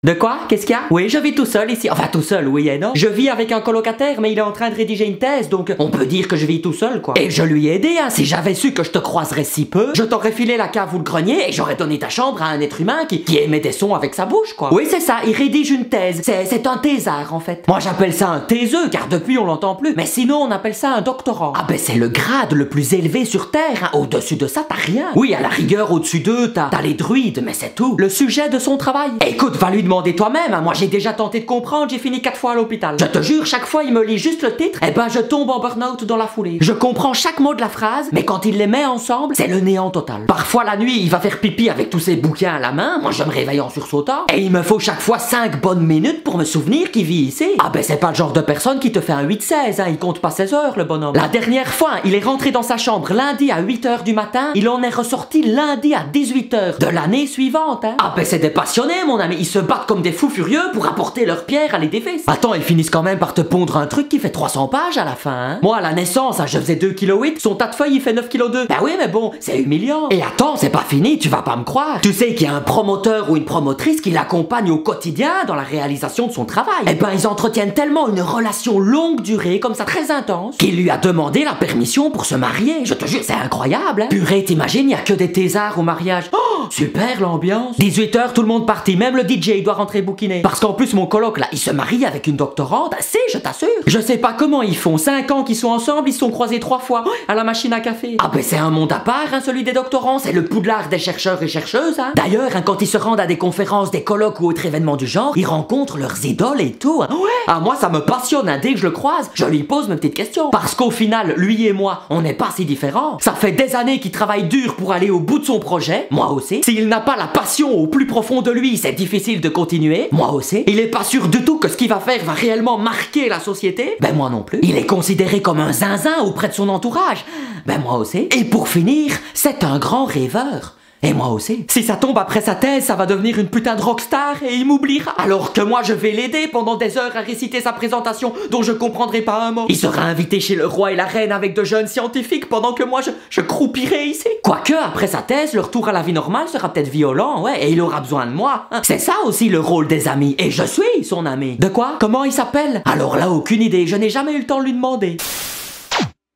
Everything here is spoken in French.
De quoi? Qu'est-ce qu'il y a? Oui, je vis tout seul ici. Enfin, tout seul, oui et non. Je vis avec un colocataire, mais il est en train de rédiger une thèse, donc on peut dire que je vis tout seul, quoi. Et je lui ai aidé, hein. Si j'avais su que je te croiserais si peu, je t'aurais filé la cave ou le grenier et j'aurais donné ta chambre à un être humain qui émet des sons avec sa bouche, quoi. Oui, c'est ça, il rédige une thèse. C'est un thésard, en fait. Moi, j'appelle ça un taiseux, car depuis, on l'entend plus. Mais sinon, on appelle ça un doctorant. Ah ben, c'est le grade le plus élevé sur Terre, hein. Au-dessus de ça, t'as rien. Oui, à la rigueur, au-dessus d'eux, t'as les druides, mais c'est tout. Le sujet de son travail. Écoute, va lui demander toi-même, hein. Moi, j'ai déjà tenté de comprendre, j'ai fini 4 fois à l'hôpital. Je te jure, chaque fois, il me lit juste le titre, et ben, je tombe en burn-out dans la foulée. Je comprends chaque mot de la phrase, mais quand il les met ensemble, c'est le néant total. Parfois, la nuit, il va faire pipi avec tous ses bouquins à la main, moi, je me réveille en sursautant, et il me faut chaque fois 5 bonnes minutes pour me souvenir qu'il vit ici. Ah ben, c'est pas le genre de personne qui te fait un 8-16, hein. Il compte pas 16 heures, le bonhomme. La dernière fois, il est rentré dans sa chambre lundi à 8h du matin, il en est ressorti lundi à 18h de l'année suivante, hein. Ah ben, c'est des passionnés, mon ami. Ils se battent comme des fous furieux pour apporter leur pierre à l'édifice. Attends, ils finissent quand même par te pondre un truc qui fait 300 pages à la fin, hein. Moi, à la naissance, hein, je faisais 2,8 kg, son tas de feuilles, il fait 9,2 kg. Bah oui, mais bon, c'est humiliant. Et attends, c'est pas fini, tu vas pas me croire. Tu sais qu'il y a un promoteur ou une promotrice qui l'accompagne au quotidien dans la réalisation de son travail. Eh ben, ils entretiennent tellement une relation longue durée, comme ça, très intense, qu'il lui a demandé la permission pour se marier. Je te jure, c'est incroyable, hein. Purée, t'imagines, il y a que des thésards au mariage. Oh, super l'ambiance. 18h, tout le monde parti, même le DJ, il doit rentrer bouquiner. Parce qu'en plus, mon coloc, là, il se marie avec une doctorante, si, je t'assure. Je sais pas comment ils font, 5 ans qu'ils sont ensemble, ils se sont croisés 3 fois à la machine à café. Ah ben, c'est un monde à part, hein, celui des doctorants, c'est le Poudlard des chercheurs et chercheuses, hein. D'ailleurs, hein, quand ils se rendent à des conférences, des colloques ou autres événements du genre, ils rencontrent leurs idoles et tout, hein. Ouais. Ah, moi, ça me passionne, hein. Dès que je le croise, je lui pose mes petites questions. Parce qu'au final, lui et moi, on n'est pas si différents. Ça fait des années qu'il travaille dur pour aller au bout de son projet, moi aussi. S'il n'a pas la passion au plus profond de lui, c'est difficile de continuer, moi aussi. Il est pas sûr du tout que ce qu'il va faire va réellement marquer la société, ben moi non plus. Il est considéré comme un zinzin auprès de son entourage, ben moi aussi. Et pour finir, c'est un grand rêveur. Et moi aussi. Si ça tombe après sa thèse, ça va devenir une putain de rockstar et il m'oubliera. Alors que moi, je vais l'aider pendant des heures à réciter sa présentation dont je comprendrai pas un mot. Il sera invité chez le roi et la reine avec de jeunes scientifiques pendant que moi, je croupirai ici. Quoique, après sa thèse, le retour à la vie normale sera peut-être violent, ouais, et il aura besoin de moi. Hein. C'est ça aussi le rôle des amis. Et je suis son ami. De quoi? Comment il s'appelle? Alors là, aucune idée. Je n'ai jamais eu le temps de lui demander.